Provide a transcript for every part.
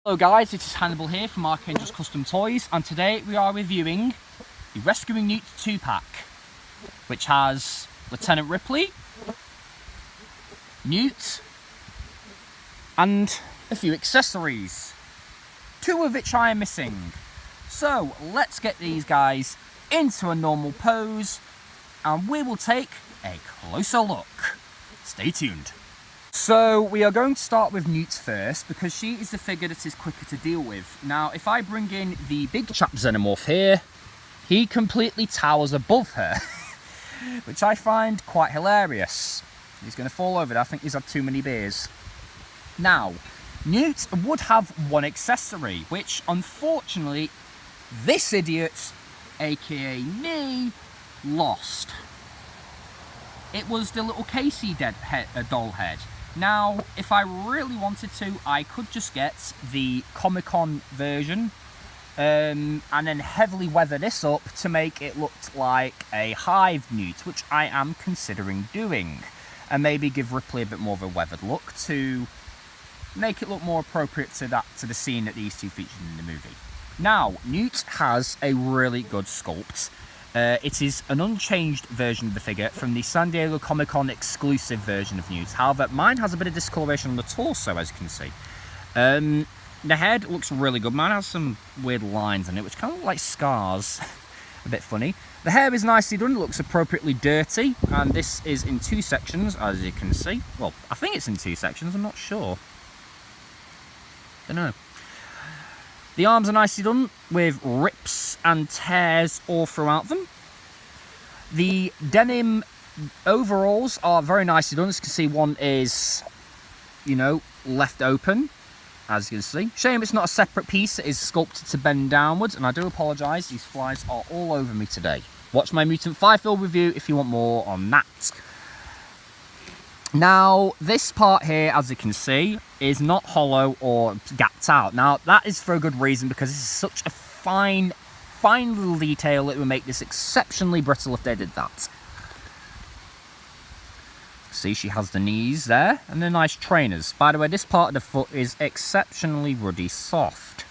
Hello guys, it is Hannibal here from Archangel's Custom Toys, and today we are reviewing the Rescuing Newt 2-pack, which has Lieutenant Ripley, Newt, and a few accessories, two of which I am missing. So let's get these guys into a normal pose and we will take a closer look. Stay tuned. So we are going to start with Newt first because she is the figure that is quicker to deal with. Now if I bring in the big chap xenomorph here, he completely towers above her, which I find quite hilarious. He's going to fall over there. I think he's had too many beers. Now, Newt would have one accessory, which unfortunately this idiot, aka me, lost. It was the little Casey doll head. Now, if I really wanted to, I could just get the Comic-Con version and then heavily weather this up to make it look like a Hive Newt, which I am considering doing. And maybe give Ripley a bit more of a weathered look to make it look more appropriate to the scene that these two featured in the movie. Now, Newt has a really good sculpt. It is an unchanged version of the figure from the San Diego Comic-Con exclusive version of Newt. However, mine has a bit of discoloration on the torso, as you can see. The head looks really good. Mine has some weird lines in it, which kind of look like scars. A bit funny. The hair is nicely done. It looks appropriately dirty. And this is in two sections, as you can see. Well, I think it's in two sections. I'm not sure. Don't know. The arms are nicely done with rips and tears all throughout them. The denim overalls are very nicely done. As you can see, one is, left open, as you can see. Shame it's not a separate piece. It is sculpted to bend downwards, and I do apologise. These flies are all over me today. Watch my Mutant Firefield review if you want more on that. Now, this part here, as you can see, is not hollow or gapped out. Now, that is for a good reason, because this is such a fine little detail that would make this exceptionally brittle if they did that. See, she has the knees there, and the nice trainers. By the way, this part of the foot is exceptionally ruddy soft.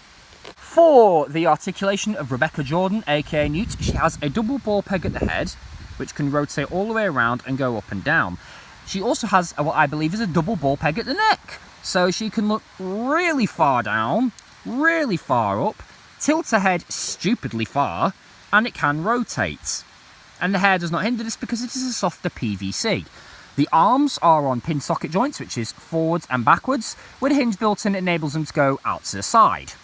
For the articulation of Rebecca Jordan, aka Newt, she has a double ball peg at the head, which can rotate all the way around and go up and down. She also has what I believe is a double ball peg at the neck. So she can look really far down, really far up, tilt her head stupidly far, and it can rotate. And the hair does not hinder this because it is a softer PVC. The arms are on pin socket joints, which is forwards and backwards, with a hinge built in that enables them to go out to the side.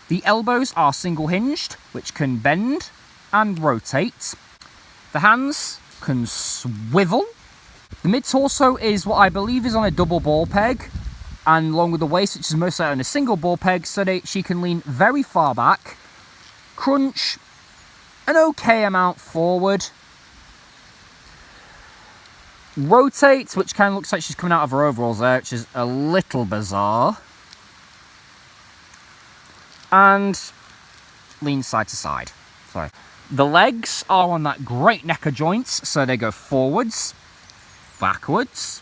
The elbows are single hinged, which can bend and rotate. The hands can swivel. The mid-torso is what I believe is on a double ball peg, and along with the waist, which is mostly on a single ball peg, so that she can lean very far back, crunch an okay amount forward, rotate, which kind of looks like she's coming out of her overalls there, which is a little bizarre, and lean side to side. Sorry. The legs are on that great Neca joints, so they go forwards, backwards,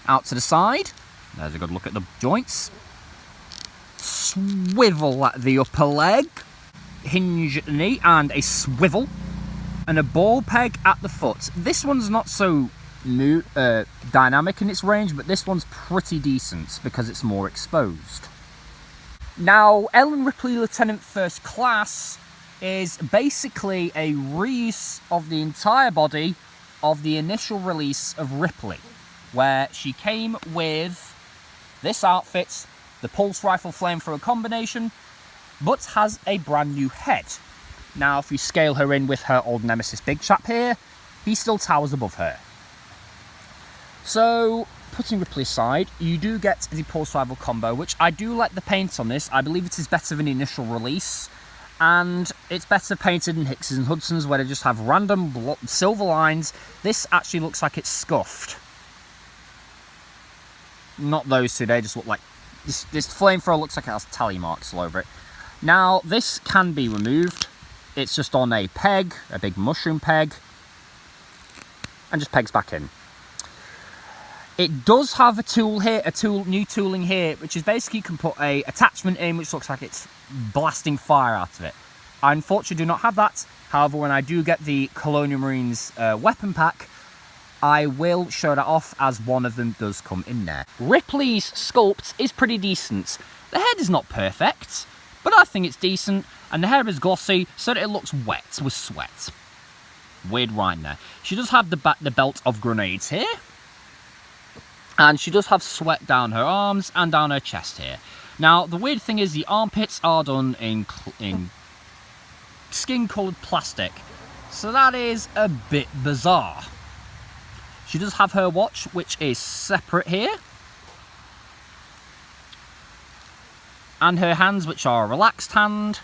out to the side. There's a good look at the joints. Swivel at the upper leg, hinge at the knee, and a swivel, and a ball peg at the foot. This one's not so dynamic in its range, but this one's pretty decent because it's more exposed. Now, Ellen Ripley Lieutenant First Class is basically a reuse of the entire body of the initial release of Ripley, where she came with this outfit, the pulse rifle flamethrower combination, but has a brand new head. Now, if you scale her in with her old nemesis big chap here, he still towers above her. So, putting Ripley aside, you do get the pulse rifle combo, which I do like the paint on this. I believe it is better than the initial release. And it's better painted than Hicks's and Hudson's, where they just have random silver lines. This actually looks like it's scuffed. Not those two, they just look like... This flamethrower looks like it has tally marks all over it. Now, this can be removed. It's just on a peg, a big mushroom peg, and just pegs back in. It does have a tool here, new tooling here, which is basically you can put a attachment in which looks like it's blasting fire out of it. I unfortunately do not have that. However, when I do get the Colonial Marines weapon pack, I will show that off, as one of them does come in there. Ripley's sculpt is pretty decent. The head is not perfect, but I think it's decent, and the hair is glossy so that it looks wet with sweat. Weird rhyme there. She does have the belt of grenades here, and she does have sweat down her arms and down her chest here. Now, the weird thing is the armpits are done in skin-coloured plastic, so that is a bit bizarre. She does have her watch, which is separate here, and her hands, which are a relaxed hand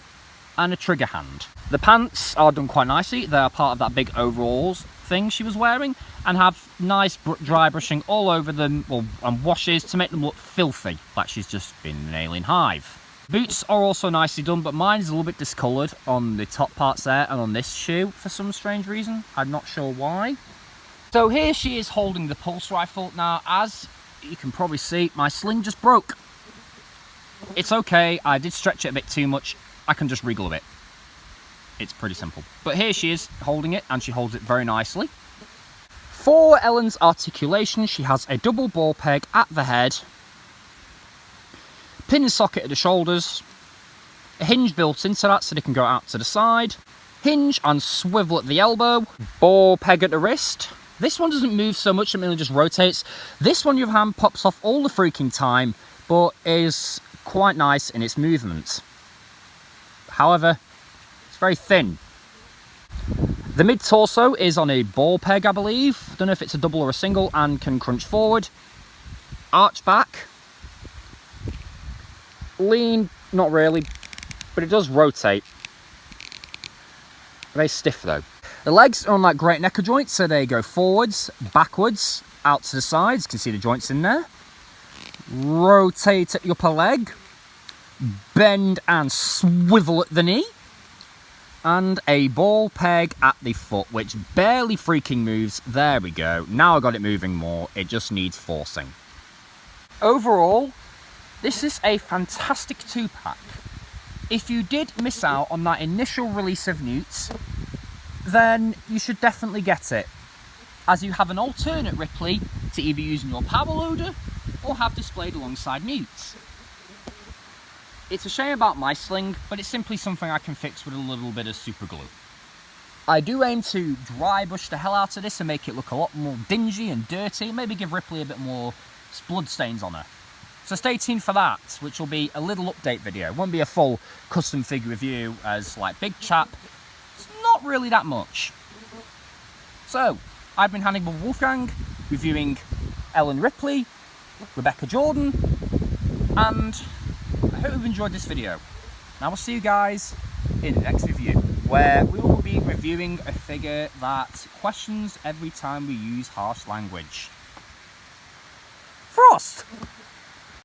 and a trigger hand. The pants are done quite nicely. They are part of that big overalls thing she was wearing, and have nice dry brushing all over them, and washes to make them look filthy, like she's just been in an alien hive. Boots are also nicely done, but mine is a little bit discoloured on the top parts there and on this shoe for some strange reason. I'm not sure why. So here she is holding the pulse rifle. Now, as you can probably see, my sling just broke. It's okay, I did stretch it a bit too much. I can just wriggle a bit. It's pretty simple. But here she is holding it, and she holds it very nicely. For Ellen's articulation, she has a double ball peg at the head, pin and socket at the shoulders, a hinge built into that so they can go out to the side, hinge and swivel at the elbow, ball peg at the wrist. This one doesn't move so much, it merely just rotates. This one, your hand pops off all the freaking time, but is quite nice in its movement. However, it's very thin. The mid-torso is on a ball peg, I believe. Don't know if it's a double or a single, and can crunch forward. Arch back. Lean, not really, but it does rotate. Very stiff though. The legs are on that great necker joint, so they go forwards, backwards, out to the sides. You can see the joints in there. Rotate at the upper leg. Bend and swivel at the knee. And a ball peg at the foot, which barely freaking moves. There we go. Now I got it moving more. It just needs forcing. Overall, this is a fantastic 2-pack. If you did miss out on that initial release of Newt, then you should definitely get it, as you have an alternate Ripley to either use in your power loader or have displayed alongside Newt. It's a shame about my sling, but it's simply something I can fix with a little bit of super glue. I do aim to dry brush the hell out of this and make it look a lot more dingy and dirty, maybe give Ripley a bit more blood stains on her. So stay tuned for that, which will be a little update video. It won't be a full custom figure review, as like big chap, it's not really that much. So, I've been Hannibal Wolfgang, reviewing Ellen Ripley, Rebecca Jordan, and I hope you've enjoyed this video. And I will see you guys in the next review, where we will be reviewing a figure that questions every time we use harsh language. Frost!